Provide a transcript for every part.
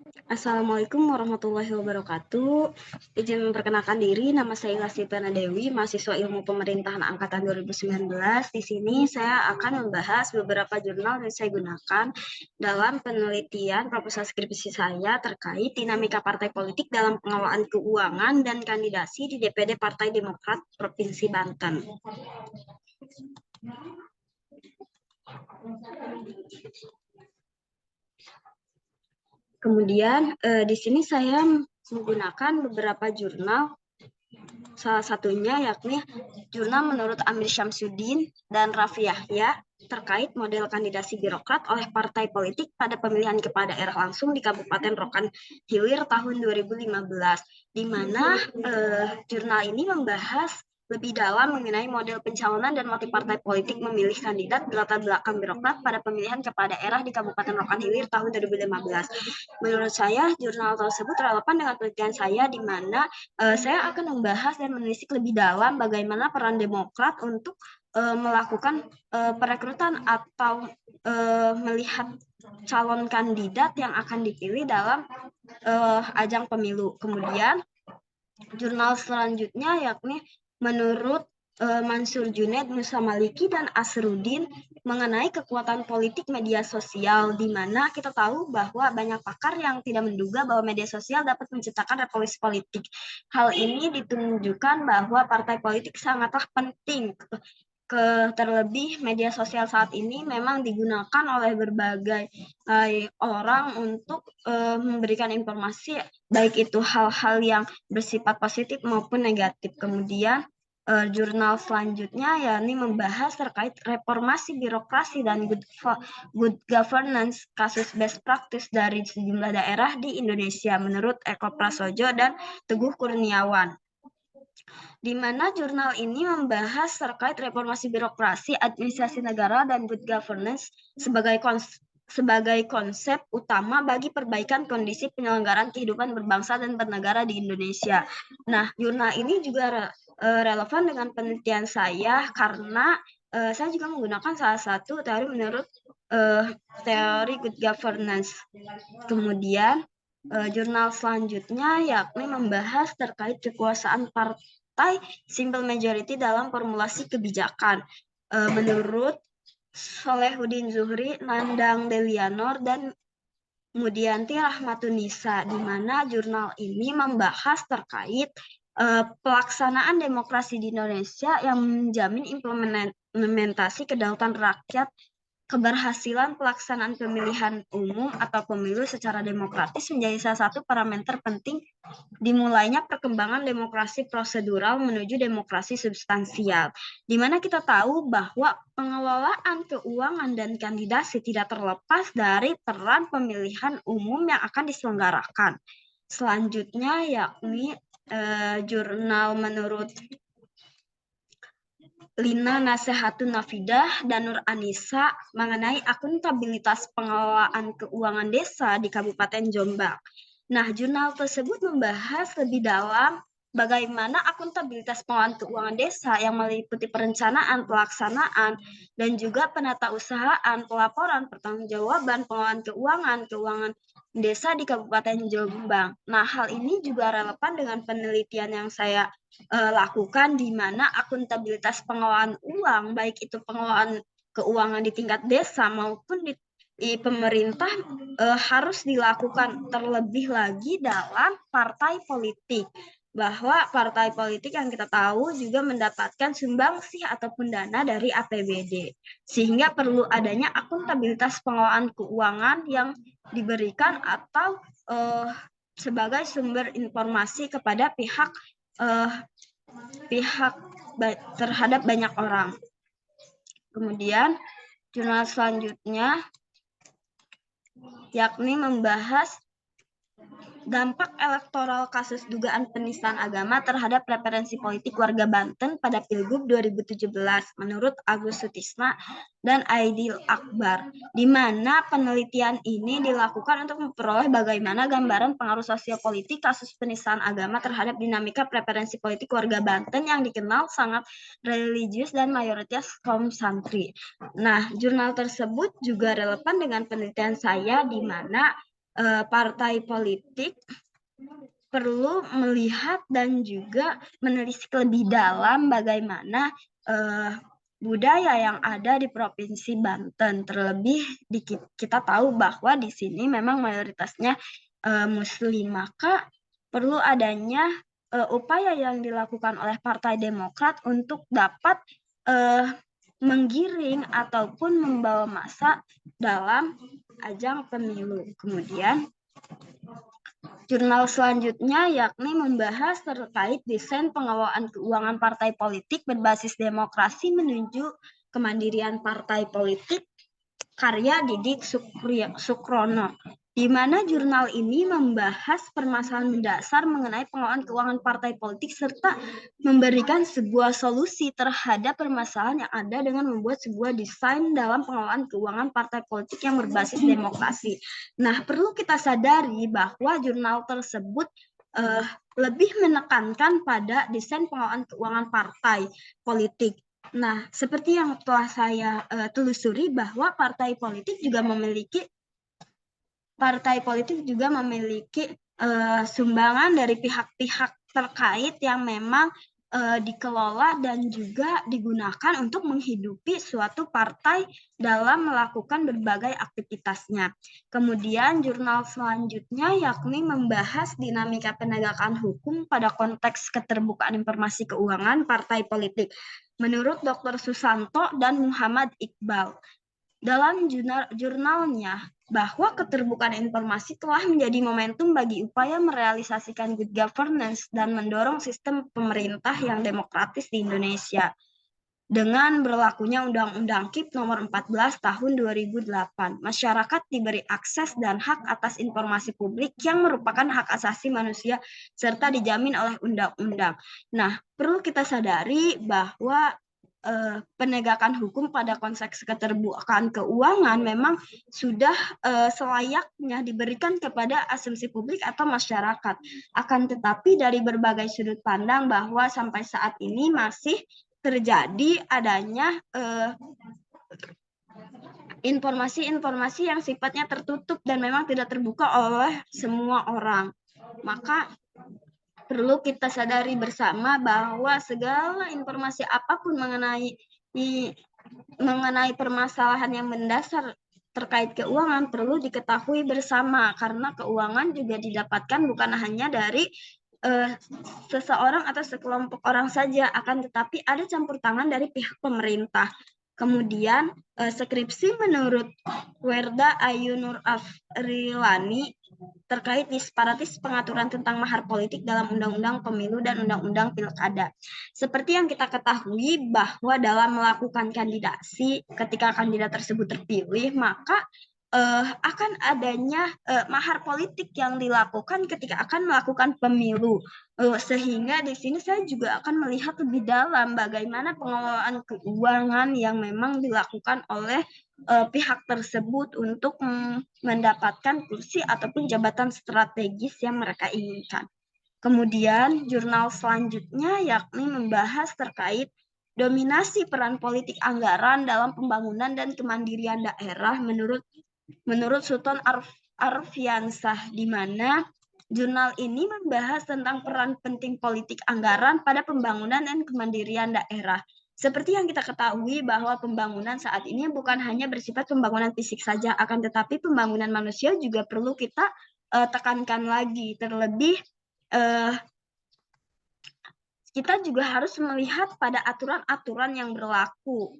Assalamualaikum warahmatullahi wabarakatuh. Izin memperkenalkan diri, nama saya Lasitana Dewi, mahasiswa Ilmu Pemerintahan angkatan 2019. Di sini saya akan membahas beberapa jurnal yang saya gunakan dalam penelitian proposal skripsi saya terkait dinamika partai politik dalam pengelolaan keuangan dan kandidasi di DPD Partai Demokrat Provinsi Banten. Kemudian di sini saya menggunakan beberapa jurnal, salah satunya yakni jurnal menurut Amir Syamsuddin dan Raffi Yahya terkait model kandidasi birokrat oleh partai politik pada pemilihan kepala daerah langsung di Kabupaten Rokan Hilir tahun 2015, di mana jurnal ini membahas lebih dalam mengenai model pencalonan dan motif partai politik memilih kandidat berlatar belakang birokrat pada pemilihan kepala daerah di Kabupaten Rokan Hilir tahun 2015. Menurut saya, jurnal tersebut relevan dengan penelitian saya, di mana saya akan membahas dan menelisik lebih dalam bagaimana peran Demokrat untuk melakukan perekrutan atau melihat calon kandidat yang akan dipilih dalam ajang pemilu. Kemudian jurnal selanjutnya yakni menurut Mansur Junaid, Musa Maliki, dan Asruddin mengenai kekuatan politik media sosial, di mana kita tahu bahwa banyak pakar yang tidak menduga bahwa media sosial dapat menciptakan revolusi politik. Hal ini ditunjukkan bahwa partai politik sangatlah penting, terlebih media sosial saat ini memang digunakan oleh berbagai orang untuk memberikan informasi, baik itu hal-hal yang bersifat positif maupun negatif. Kemudian jurnal selanjutnya yakni membahas terkait reformasi birokrasi dan good governance, kasus best practice dari sejumlah daerah di Indonesia menurut Eko Prasojo dan Teguh Kurniawan, di mana jurnal ini membahas terkait reformasi birokrasi, administrasi negara, dan good governance sebagai konsep utama bagi perbaikan kondisi penyelenggaraan kehidupan berbangsa dan bernegara di Indonesia. Nah, jurnal ini juga relevan dengan penelitian saya karena saya juga menggunakan salah satu teori menurut teori good governance. Kemudian jurnal selanjutnya yakni membahas terkait kekuasaan partai simple majority dalam formulasi kebijakan menurut Solehuddin Zuhri, Nandang Delianor, dan Mudianti Rahmatunisa, di mana jurnal ini membahas terkait pelaksanaan demokrasi di Indonesia yang menjamin implementasi kedaulatan rakyat, keberhasilan pelaksanaan pemilihan umum atau pemilu secara demokratis menjadi salah satu parameter penting dimulainya perkembangan demokrasi prosedural menuju demokrasi substansial, di mana kita tahu bahwa pengelolaan keuangan dan kandidasi tidak terlepas dari peran pemilihan umum yang akan diselenggarakan. Selanjutnya yakni jurnal menurut Lina Nasehatun Nafidah dan Nur Anissa mengenai akuntabilitas pengelolaan keuangan desa di Kabupaten Jombang. Nah, jurnal tersebut membahas lebih dalam bagaimana akuntabilitas pengelolaan keuangan desa yang meliputi perencanaan, pelaksanaan, dan juga penatausahaan, pelaporan, pertanggungjawaban, pengelolaan keuangan desa di Kabupaten Jombang. Nah, hal ini juga relevan dengan penelitian yang saya lakukan, di mana akuntabilitas pengelolaan uang, baik itu pengelolaan keuangan di tingkat desa maupun di pemerintah, harus dilakukan terlebih lagi dalam partai politik, bahwa partai politik yang kita tahu juga mendapatkan sumbangsih ataupun dana dari APBD, sehingga perlu adanya akuntabilitas pengelolaan keuangan yang diberikan atau sebagai sumber informasi kepada pihak terhadap banyak orang. Kemudian jurnal selanjutnya yakni membahas dampak elektoral kasus dugaan penistaan agama terhadap preferensi politik warga Banten pada Pilgub 2017 menurut Agus Sutisna dan Aidil Akbar, di mana penelitian ini dilakukan untuk memperoleh bagaimana gambaran pengaruh sosial politik kasus penistaan agama terhadap dinamika preferensi politik warga Banten yang dikenal sangat religius dan mayoritas kaum santri. Nah, jurnal tersebut juga relevan dengan penelitian saya, di mana partai politik perlu melihat dan juga menelisik lebih dalam bagaimana budaya yang ada di Provinsi Banten. Terlebih kita tahu bahwa di sini memang mayoritasnya Muslim, maka perlu adanya upaya yang dilakukan oleh Partai Demokrat untuk dapat menggiring ataupun membawa massa dalam ajang pemilu. Kemudian jurnal selanjutnya yakni membahas terkait desain pengelolaan keuangan partai politik berbasis demokrasi menuju kemandirian partai politik, karya Didik Sukrono, di mana jurnal ini membahas permasalahan mendasar mengenai pengelolaan keuangan partai politik serta memberikan sebuah solusi terhadap permasalahan yang ada dengan membuat sebuah desain dalam pengelolaan keuangan partai politik yang berbasis demokrasi. Nah, perlu kita sadari bahwa jurnal tersebut lebih menekankan pada desain pengelolaan keuangan partai politik. Nah, seperti yang telah saya telusuri bahwa partai politik juga memiliki sumbangan dari pihak-pihak terkait yang memang dikelola dan juga digunakan untuk menghidupi suatu partai dalam melakukan berbagai aktivitasnya. Kemudian jurnal selanjutnya yakni membahas dinamika penegakan hukum pada konteks keterbukaan informasi keuangan partai politik. Menurut Dr. Susanto dan Muhammad Iqbal, dalam jurnalnya bahwa keterbukaan informasi telah menjadi momentum bagi upaya merealisasikan good governance dan mendorong sistem pemerintah yang demokratis di Indonesia. Dengan berlakunya Undang-Undang KIP nomor 14 tahun 2008, masyarakat diberi akses dan hak atas informasi publik yang merupakan hak asasi manusia serta dijamin oleh undang-undang. Nah, perlu kita sadari bahwa penegakan hukum pada konteks keterbukaan keuangan memang sudah selayaknya diberikan kepada asumsi publik atau masyarakat. Akan tetapi dari berbagai sudut pandang bahwa sampai saat ini masih terjadi adanya informasi-informasi yang sifatnya tertutup dan memang tidak terbuka oleh semua orang. Maka perlu kita sadari bersama bahwa segala informasi apapun mengenai permasalahan yang mendasar terkait keuangan perlu diketahui bersama, karena keuangan juga didapatkan bukan hanya dari seseorang atau sekelompok orang saja, akan tetapi ada campur tangan dari pihak pemerintah. Kemudian skripsi menurut Werda Ayu Nur Afrilani terkait disparatis pengaturan tentang mahar politik dalam Undang-Undang Pemilu dan Undang-Undang Pilkada. Seperti yang kita ketahui bahwa dalam melakukan kandidasi, ketika kandidat tersebut terpilih, maka akan adanya mahar politik yang dilakukan ketika akan melakukan pemilu. Sehingga di sini saya juga akan melihat lebih dalam bagaimana pengelolaan keuangan yang memang dilakukan oleh pihak tersebut untuk mendapatkan kursi ataupun jabatan strategis yang mereka inginkan. Kemudian jurnal selanjutnya yakni membahas terkait dominasi peran politik anggaran dalam pembangunan dan kemandirian daerah menurut Sultan Arfiansah, di mana jurnal ini membahas tentang peran penting politik anggaran pada pembangunan dan kemandirian daerah. Seperti yang kita ketahui bahwa pembangunan saat ini bukan hanya bersifat pembangunan fisik saja, akan tetapi pembangunan manusia juga perlu kita tekankan lagi. Terlebih kita juga harus melihat pada aturan-aturan yang berlaku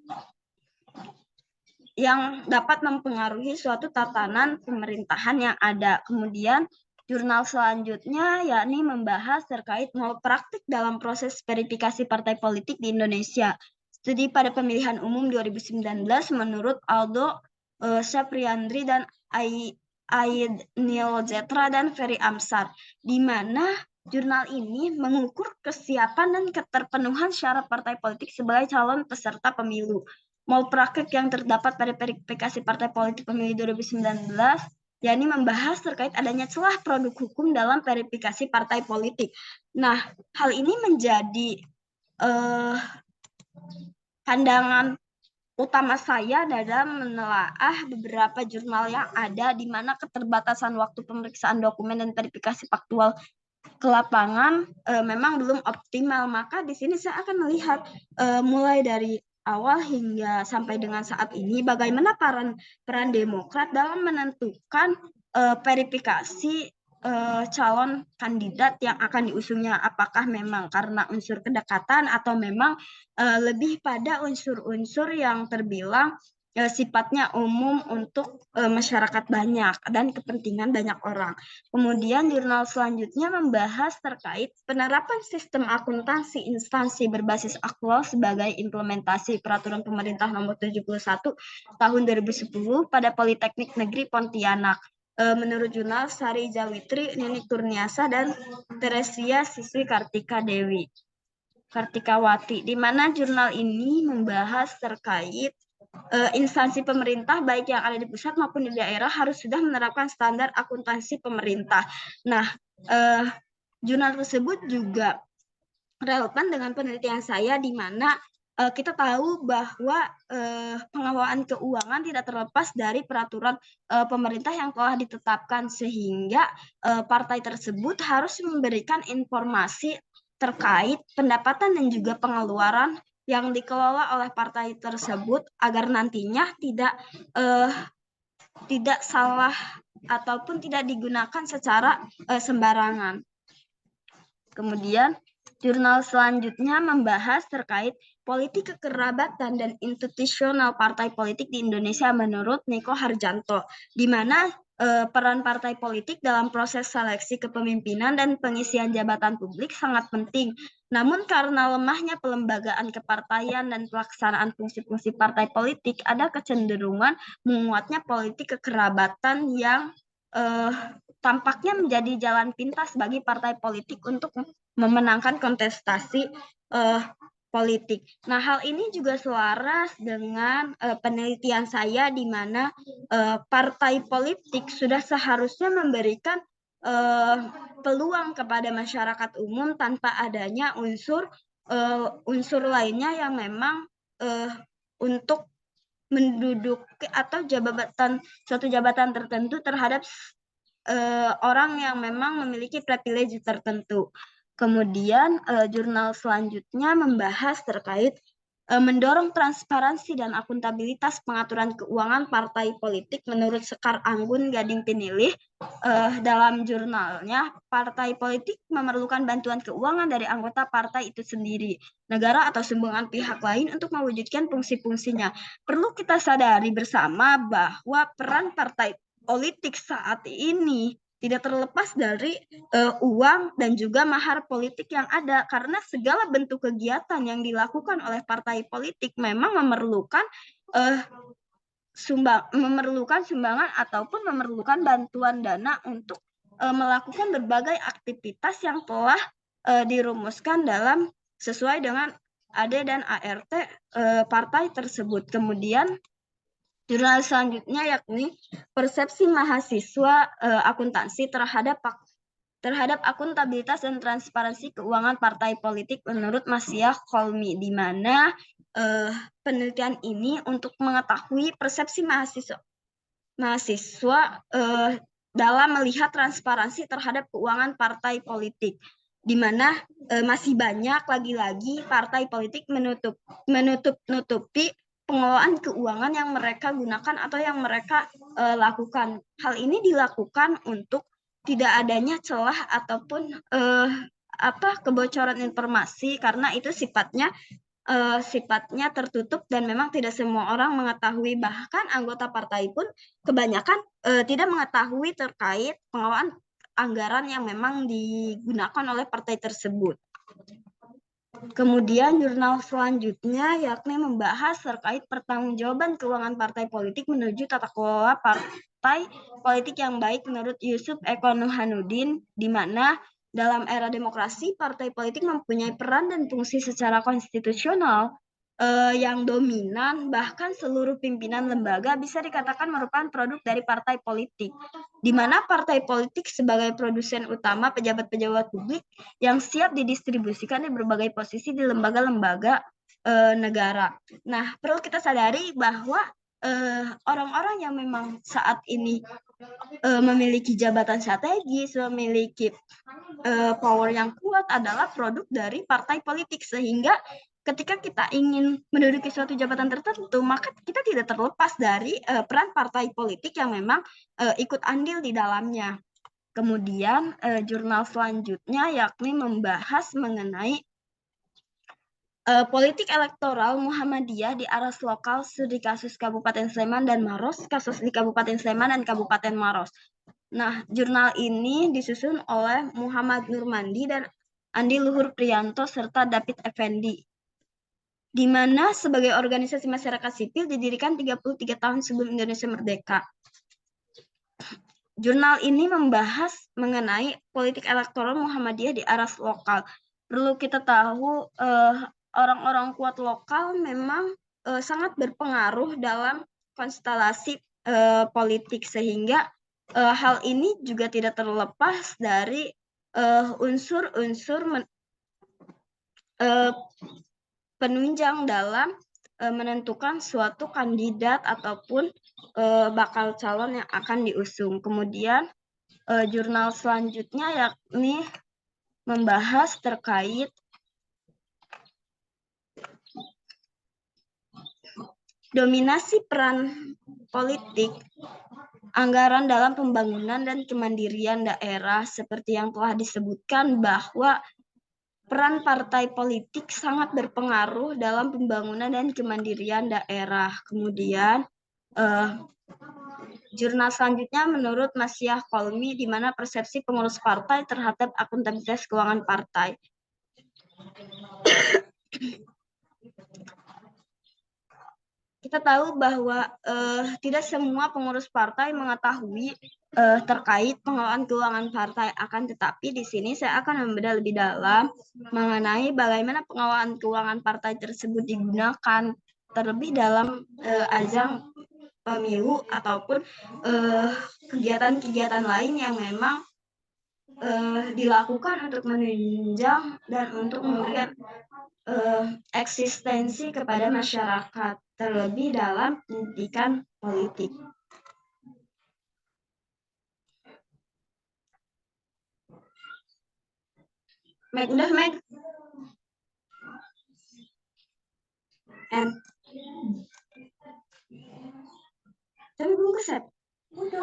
yang dapat mempengaruhi suatu tatanan pemerintahan yang ada. Kemudian jurnal selanjutnya yakni membahas terkait malpraktik dalam proses verifikasi partai politik di Indonesia. Studi pada pemilihan umum 2019 menurut Aldo Sapriandri dan Ainil Zetra dan Ferry Amsar, di mana jurnal ini mengukur kesiapan dan keterpenuhan syarat partai politik sebagai calon peserta pemilu. Malpraktik yang terdapat pada verifikasi partai politik pemilu 2019 yakni membahas terkait adanya celah produk hukum dalam verifikasi partai politik. Nah, hal ini menjadi pandangan utama saya dalam menelaah beberapa jurnal yang ada, di mana keterbatasan waktu pemeriksaan dokumen dan verifikasi faktual ke lapangan memang belum optimal. Maka di sini saya akan melihat mulai dari awal hingga sampai dengan saat ini bagaimana peran Demokrat dalam menentukan verifikasi calon kandidat yang akan diusungnya. Apakah memang karena unsur kedekatan atau memang lebih pada unsur-unsur yang terbilang sifatnya umum untuk masyarakat banyak dan kepentingan banyak orang. Kemudian jurnal selanjutnya membahas terkait penerapan sistem akuntansi instansi berbasis aktual sebagai implementasi peraturan pemerintah nomor 71 tahun 2010 pada Politeknik Negeri Pontianak. Menurut jurnal Sari Jawitri, Ninik Turniasa, dan Teresia Siswi Kartikawati, di mana jurnal ini membahas terkait instansi pemerintah baik yang ada di pusat maupun di daerah harus sudah menerapkan standar akuntansi pemerintah. Nah, jurnal tersebut juga relevan dengan penelitian saya, di mana kita tahu bahwa pengelolaan keuangan tidak terlepas dari peraturan pemerintah yang telah ditetapkan, sehingga partai tersebut harus memberikan informasi terkait pendapatan dan juga pengeluaran yang dikelola oleh partai tersebut agar nantinya tidak salah ataupun tidak digunakan secara sembarangan. Kemudian jurnal selanjutnya membahas terkait politik kekerabatan dan institusional partai politik di Indonesia menurut Niko Harjanto, di mana peran partai politik dalam proses seleksi kepemimpinan dan pengisian jabatan publik sangat penting. Namun karena lemahnya pelembagaan kepartaian dan pelaksanaan fungsi-fungsi partai politik, ada kecenderungan menguatnya politik kekerabatan yang tampaknya menjadi jalan pintas bagi partai politik untuk memenangkan kontestasi politik. Nah, hal ini juga selaras dengan penelitian saya, di mana partai politik sudah seharusnya memberikan peluang kepada masyarakat umum tanpa adanya unsur lainnya yang memang untuk menduduki atau suatu jabatan tertentu terhadap orang yang memang memiliki privilege tertentu. Kemudian jurnal selanjutnya membahas terkait mendorong transparansi dan akuntabilitas pengaturan keuangan partai politik menurut Sekar Anggun Gading Pinilih. Dalam jurnalnya, partai politik memerlukan bantuan keuangan dari anggota partai itu sendiri, negara atau sumbangan pihak lain untuk mewujudkan fungsi-fungsinya. Perlu kita sadari bersama bahwa peran partai politik saat ini tidak terlepas dari uang dan juga mahar politik yang ada, karena segala bentuk kegiatan yang dilakukan oleh partai politik memang memerlukan sumbangan ataupun memerlukan bantuan dana untuk melakukan berbagai aktivitas yang telah dirumuskan dalam sesuai dengan AD dan ART partai tersebut. Kemudian jurnal selanjutnya yakni persepsi mahasiswa akuntansi terhadap akuntabilitas dan transparansi keuangan partai politik menurut Masiyah Kolmi, di mana penelitian ini untuk mengetahui persepsi mahasiswa dalam melihat transparansi terhadap keuangan partai politik, di mana masih banyak lagi-lagi partai politik menutupi pengelolaan keuangan yang mereka gunakan atau yang mereka lakukan. Hal ini dilakukan untuk tidak adanya celah ataupun kebocoran informasi, karena itu sifatnya tertutup dan memang tidak semua orang mengetahui. Bahkan anggota partai pun kebanyakan tidak mengetahui terkait pengelolaan anggaran yang memang digunakan oleh partai tersebut. Kemudian jurnal selanjutnya yakni membahas terkait pertanggungjawaban keuangan partai politik menuju tata kelola partai politik yang baik menurut Yusuf Eko Nuhanuddin, di mana dalam era demokrasi partai politik mempunyai peran dan fungsi secara konstitusional yang dominan. Bahkan seluruh pimpinan lembaga bisa dikatakan merupakan produk dari partai politik, di mana partai politik sebagai produsen utama pejabat-pejabat publik yang siap didistribusikan di berbagai posisi di lembaga-lembaga negara. Nah, perlu kita sadari bahwa orang-orang yang memang saat ini memiliki jabatan strategis, memiliki power yang kuat adalah produk dari partai politik, sehingga ketika kita ingin menduduki suatu jabatan tertentu, maka kita tidak terlepas dari peran partai politik yang memang ikut andil di dalamnya. Kemudian jurnal selanjutnya yakni membahas mengenai politik elektoral Muhammadiyah di aras lokal studi kasus Kabupaten Sleman dan Maros, kasus di Kabupaten Sleman dan Kabupaten Maros. Nah, jurnal ini disusun oleh Muhammad Nurmandi dan Andi Luhur Priyanto serta David Effendi, di mana sebagai organisasi masyarakat sipil didirikan 33 tahun sebelum Indonesia merdeka. Jurnal ini membahas mengenai politik elektoral Muhammadiyah di aras lokal. Perlu kita tahu orang-orang kuat lokal memang sangat berpengaruh dalam konstelasi politik, sehingga hal ini juga tidak terlepas dari unsur-unsur penunjang dalam menentukan suatu kandidat ataupun bakal calon yang akan diusung. Kemudian jurnal selanjutnya yakni membahas terkait dominasi peran politik, anggaran dalam pembangunan dan kemandirian daerah, seperti yang telah disebutkan bahwa peran partai politik sangat berpengaruh dalam pembangunan dan kemandirian daerah. Kemudian jurnal selanjutnya menurut Masyah Kolmi, di mana persepsi pengurus partai terhadap akuntabilitas keuangan partai. Kita tahu bahwa tidak semua pengurus partai mengetahui terkait pengelolaan keuangan partai, akan tetapi di sini saya akan membedah lebih dalam mengenai bagaimana pengelolaan keuangan partai tersebut digunakan, terlebih dalam ajang pemilu ataupun kegiatan-kegiatan lain yang memang dilakukan untuk menunjang dan untuk memberikan eksistensi kepada masyarakat, terlebih dalam pendidikan politik. Meg, udah Meg? Tapi belum keset. Udah.